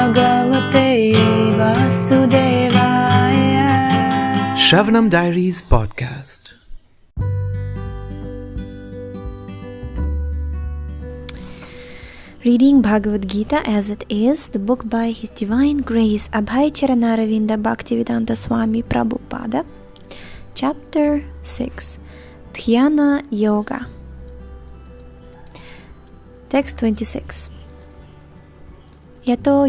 Bhagavate Vasudevaya. Shravanam Diaries Podcast. Reading Bhagavad Gita as it is, the book by His Divine Grace Abhay Charanaravinda Bhaktivedanta Swami Prabhupada, Chapter 6, Dhyana Yoga. Text 26. Yato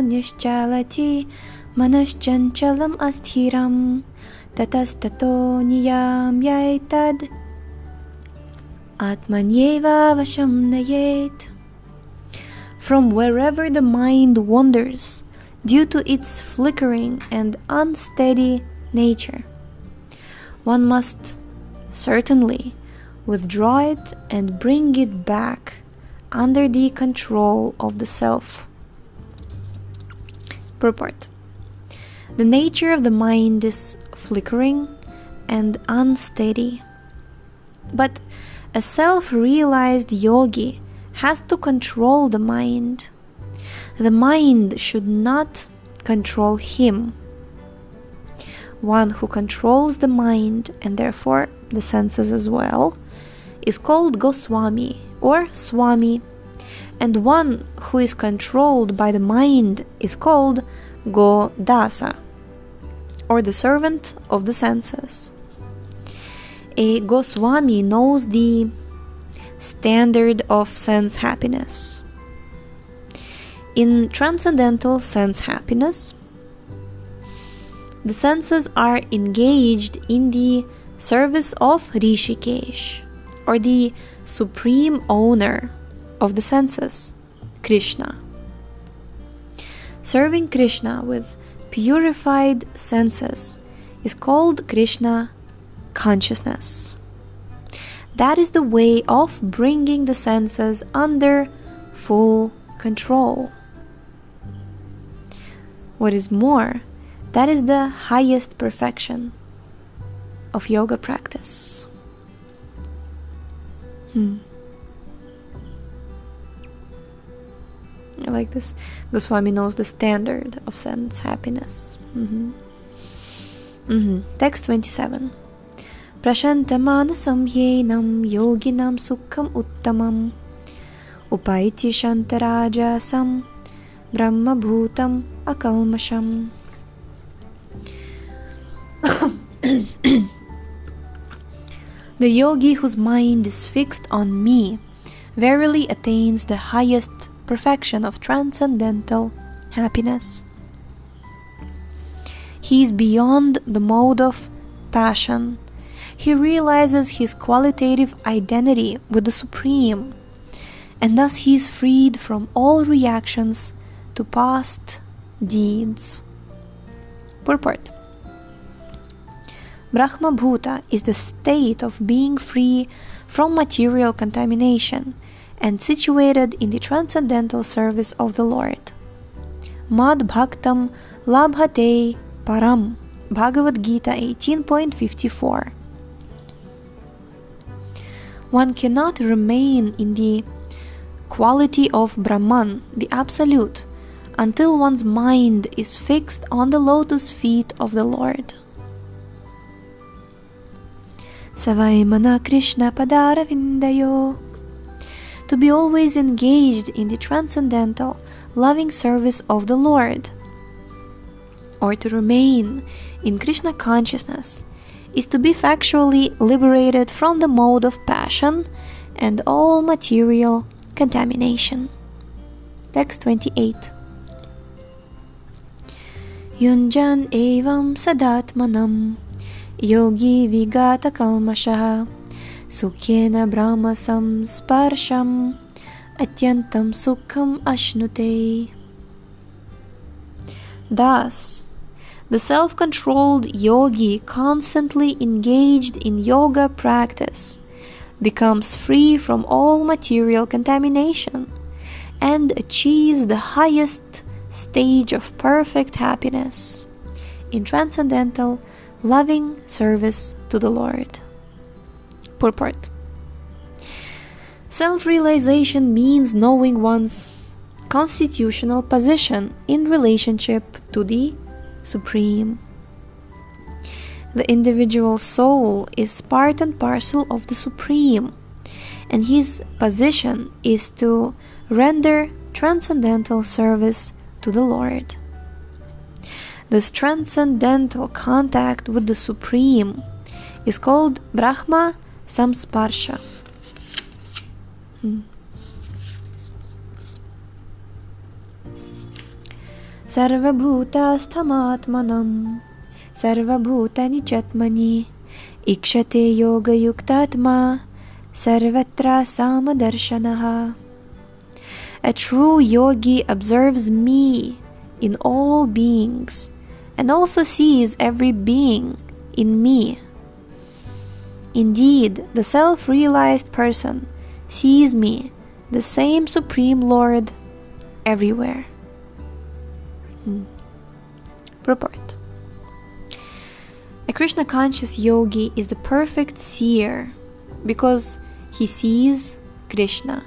nischalati manaschanchalam asthiram tatastato niyam yaitad atmanyeva vasham nayet. From wherever the mind wanders due to its flickering and unsteady nature, one must certainly withdraw it and bring it back under the control of the self. Purport. The nature of the mind is flickering and unsteady, but a self-realized yogi has to control the mind. The mind should not control him. One who controls the mind, and therefore the senses as well, is called Goswami or Swami, and one who is controlled by the mind is called Godasa, or the servant of the senses. A Goswami knows the standard of sense happiness. In transcendental sense happiness, the senses are engaged in the service of Rishikesh, or the supreme owner of the senses, Krishna. Serving Krishna with purified senses is called Krishna consciousness. That is the way of bringing the senses under full control. What is more, that is the highest perfection of yoga practice. I like this. Goswami knows the standard of sense happiness. Text 27. Prashantamanasam yenam yoginam sukham uttamam upaiti shantarajasam brahma bhutam akalmasham. The yogi whose mind is fixed on me verily attains the highest perfection of transcendental happiness. He is beyond the mode of passion. He realizes his qualitative identity with the Supreme, and thus he is freed from all reactions to past deeds. Purport. Brahma Bhuta is the state of being free from material contamination and situated in the transcendental service of the Lord. Mad Bhaktam Labhate Param. Bhagavad Gita 18.54. One cannot remain in the quality of Brahman, the Absolute, until one's mind is fixed on the lotus feet of the Lord. Savaimana Krishna Padaravindayo. To be always engaged in the transcendental, loving service of the Lord, or to remain in Krishna consciousness, is to be factually liberated from the mode of passion and all material contamination. Text 28. Yunjan evam sadatmanam yogi vigata kalmashaha sukhena brahma samsparsham atyantam sukham ashnute. Thus, the self-controlled yogi constantly engaged in yoga practice becomes free from all material contamination and achieves the highest stage of perfect happiness in transcendental, loving service to the Lord. Purport. Self-realization means knowing one's constitutional position in relationship to the Supreme. The individual soul is part and parcel of the Supreme, and his position is to render transcendental service to the Lord. This transcendental contact with the Supreme is called Brahma Samsparsha. Sarvabhutastamatmanam Sarvabhutani Chatmani Ikshate Yoga Yuktatma Sarvatra Samadarshanaha. A true yogi observes me in all beings and also sees every being in me. Indeed, the self-realized person sees me, the same Supreme Lord, everywhere. Purport. A Krishna-conscious yogi is the perfect seer because he sees Krishna,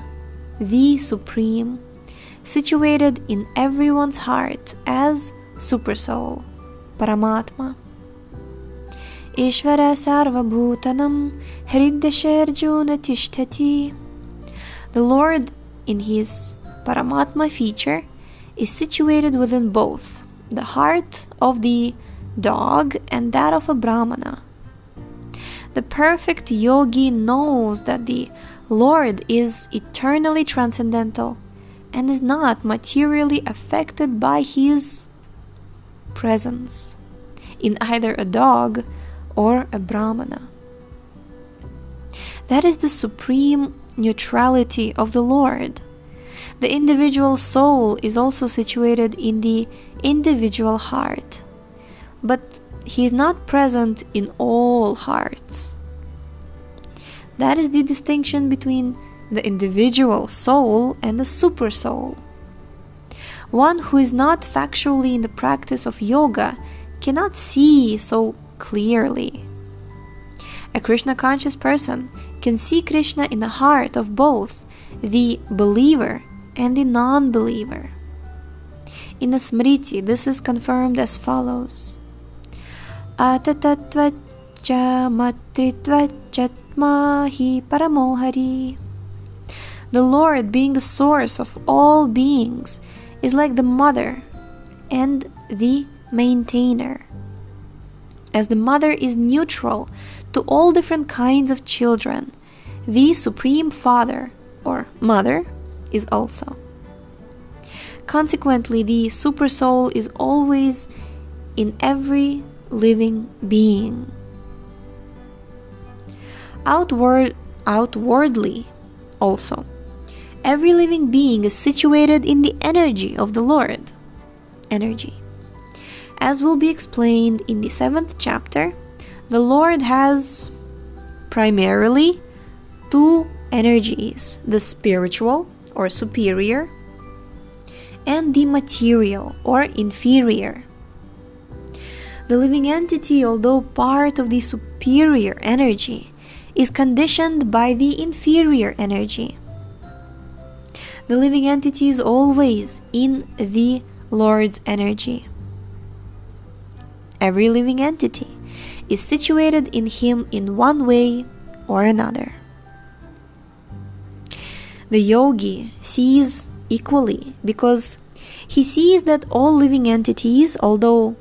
the Supreme, situated in everyone's heart as Supersoul, Paramatma. Ishvara Sarvabhutanam Hriddasharjuna Tishtati. The Lord, in his Paramatma feature, is situated within both the heart of the dog and that of a Brahmana. The perfect yogi knows that the Lord is eternally transcendental and is not materially affected by his presence in either a dog or a Brahmana. That is the supreme neutrality of the Lord. The individual soul is also situated in the individual heart, but he is not present in all hearts. That is the distinction between the individual soul and the super soul. One who is not factually in the practice of yoga cannot see so clearly. A Krishna-conscious person can see Krishna in the heart of both the believer and the non-believer. In the Smriti, this is confirmed as follows: Atatatvacha matrittvachatmahi paramohari. The Lord, being the source of all beings, is like the mother and the maintainer. As the mother is neutral to all different kinds of children, the Supreme Father or Mother is also. Consequently, the Supersoul is always in every living being. Outwardly also, every living being is situated in the energy of the Lord. Energy. As will be explained in the 7th chapter, the Lord has primarily two energies: the spiritual or superior and the material or inferior. The living entity, although part of the superior energy, is conditioned by the inferior energy. The living entity is always in the Lord's energy. Every living entity is situated in him in one way or another. The yogi sees equally because he sees that all living entities, although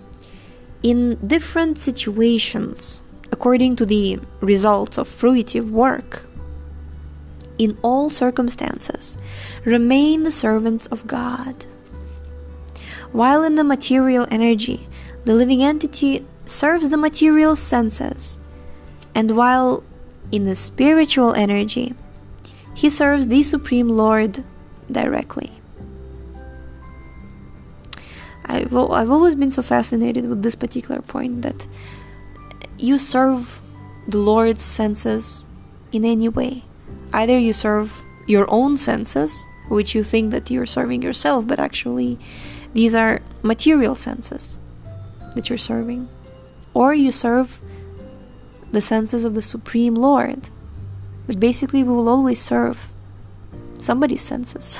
in different situations according to the results of fruitive work, in all circumstances remain the servants of God. While in the material energy, the living entity serves the material senses, and while in the spiritual energy, he serves the Supreme Lord directly. I've always been so fascinated with this particular point, that you serve the Lord's senses in any way. Either you serve your own senses, which you think that you're serving yourself, but actually these are material senses that you're serving, or you serve the senses of the Supreme Lord. But basically we will always serve somebody's senses.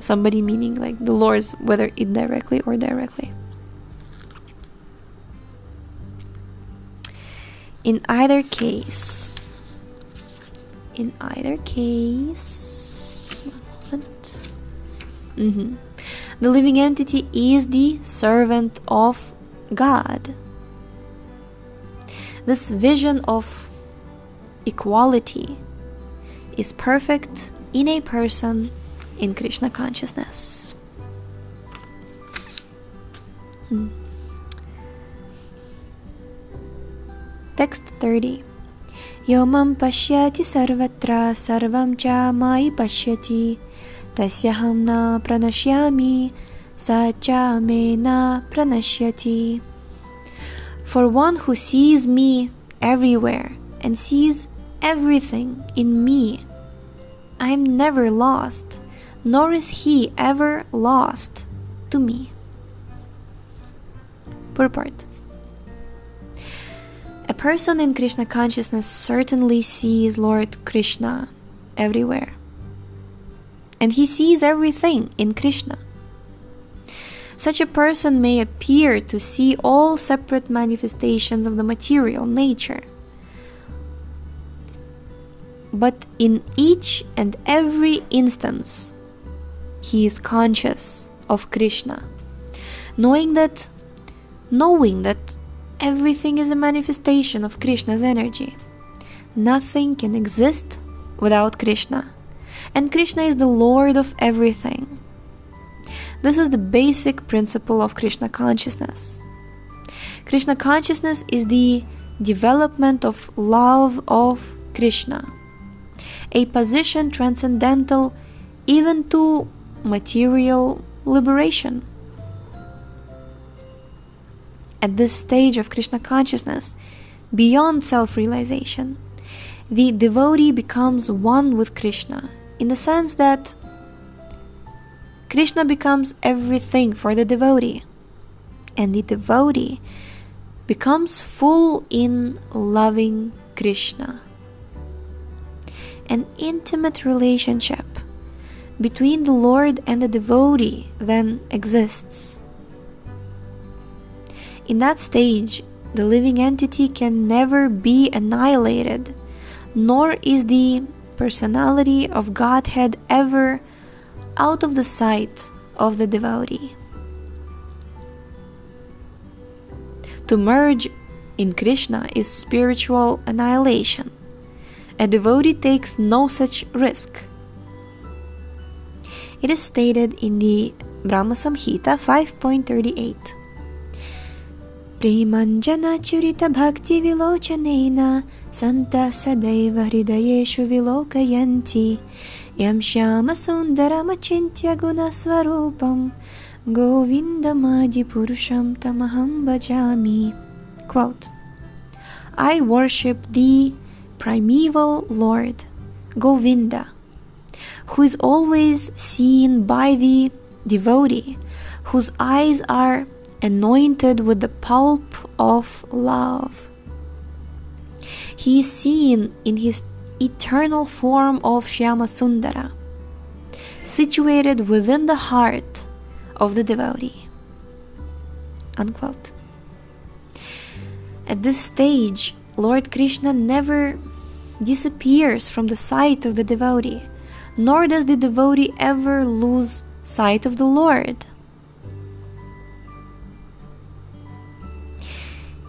somebody meaning like the Lord's, whether indirectly or directly. In either case, one moment. The living entity is the servant of God. This vision of equality is perfect in a person in Krishna consciousness. Text 30. Yomam pashyati sarvatra sarvam cha mai pashyati tasyaham na pranashyami sa cha me na pranashyati. For one who sees me everywhere and sees everything in me, I am never lost, nor is he ever lost to me. Purport. A person in Krishna consciousness certainly sees Lord Krishna everywhere. And he sees everything in Krishna. Such a person may appear to see all separate manifestations of the material nature. But in each and every instance, he is conscious of Krishna, knowing that everything is a manifestation of Krishna's energy. Nothing can exist without Krishna, and Krishna is the Lord of everything. This is the basic principle of Krishna consciousness. Krishna consciousness is the development of love of Krishna, a position transcendental even to material liberation. At this stage of Krishna consciousness, beyond self-realization, the devotee becomes one with Krishna, in the sense that Krishna becomes everything for the devotee, and the devotee becomes full in loving Krishna. An intimate relationship between the Lord and the devotee then exists. In that stage, the living entity can never be annihilated, nor is the personality of Godhead ever out of the sight of the devotee. To merge in Krishna is spiritual annihilation. A devotee takes no such risk. It is stated in the Brahma Samhita 5.38. Premanjana churita bhakti vilochanena santa sadaiva hridayeshu vilokayanti yam shyama sundaram achintya guna svarupam govindamadi purusham tamaham bhajami. Quote, I worship the primeval Lord, Govinda, who is always seen by the devotee, whose eyes are anointed with the pulp of love. He is seen in his eternal form of Shyama Sundara, situated within the heart of the devotee. Unquote. At this stage, Lord Krishna never disappears from the sight of the devotee, nor does the devotee ever lose sight of the Lord.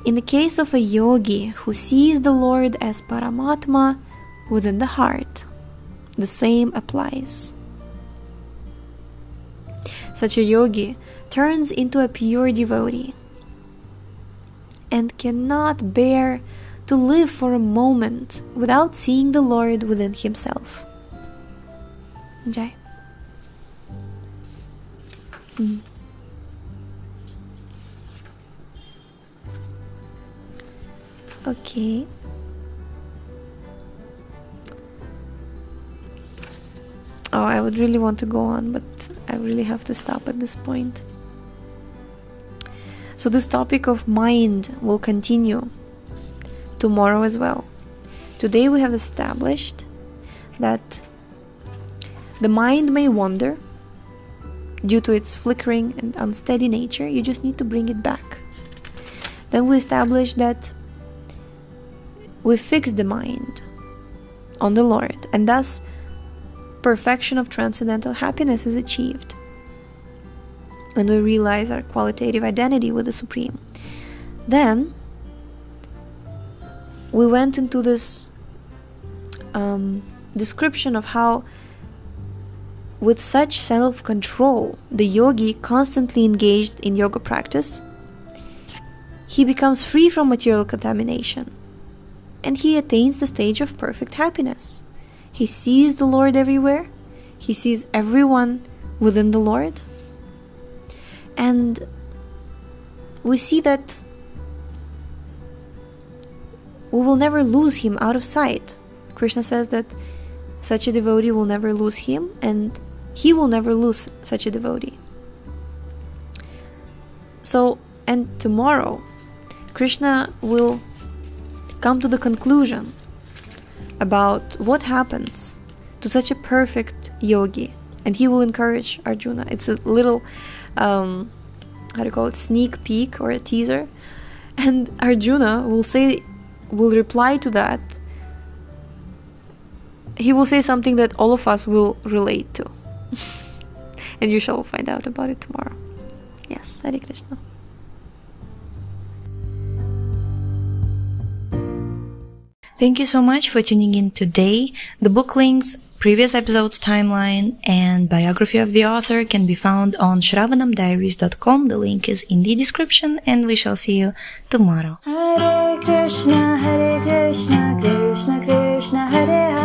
In the case of a yogi who sees the Lord as Paramatma within the heart, the same applies. Such a yogi turns into a pure devotee and cannot bear to live for a moment without seeing the Lord within himself. Jai. Okay. Oh, I would really want to go on, but I really have to stop at this point. So this topic of mind will continue tomorrow as well. Today we have established that the mind may wander, due to its flickering and unsteady nature, you just need to bring it back. Then we establish that we fix the mind on the Lord, and thus perfection of transcendental happiness is achieved when we realize our qualitative identity with the Supreme. Then we went into this description of how, with such self-control, the yogi constantly engaged in yoga practice, he becomes free from material contamination, and he attains the stage of perfect happiness. He sees the Lord everywhere. He sees everyone within the Lord. And we see that we will never lose him out of sight. Krishna says that such a devotee will never lose him, and he will never lose such a devotee. So, and tomorrow, Krishna will come to the conclusion about what happens to such a perfect yogi, and he will encourage Arjuna. It's a little, sneak peek or a teaser, and Arjuna will reply to that. He will say something that all of us will relate to, and you shall find out about it tomorrow. Yes, Hare Krishna. Thank you so much for tuning in today. The book links, previous episodes timeline, and biography of the author can be found on shravanamdiaries.com. The link is in the description, and we shall see you tomorrow. Hare Krishna, Krishna Krishna, Hare Hare.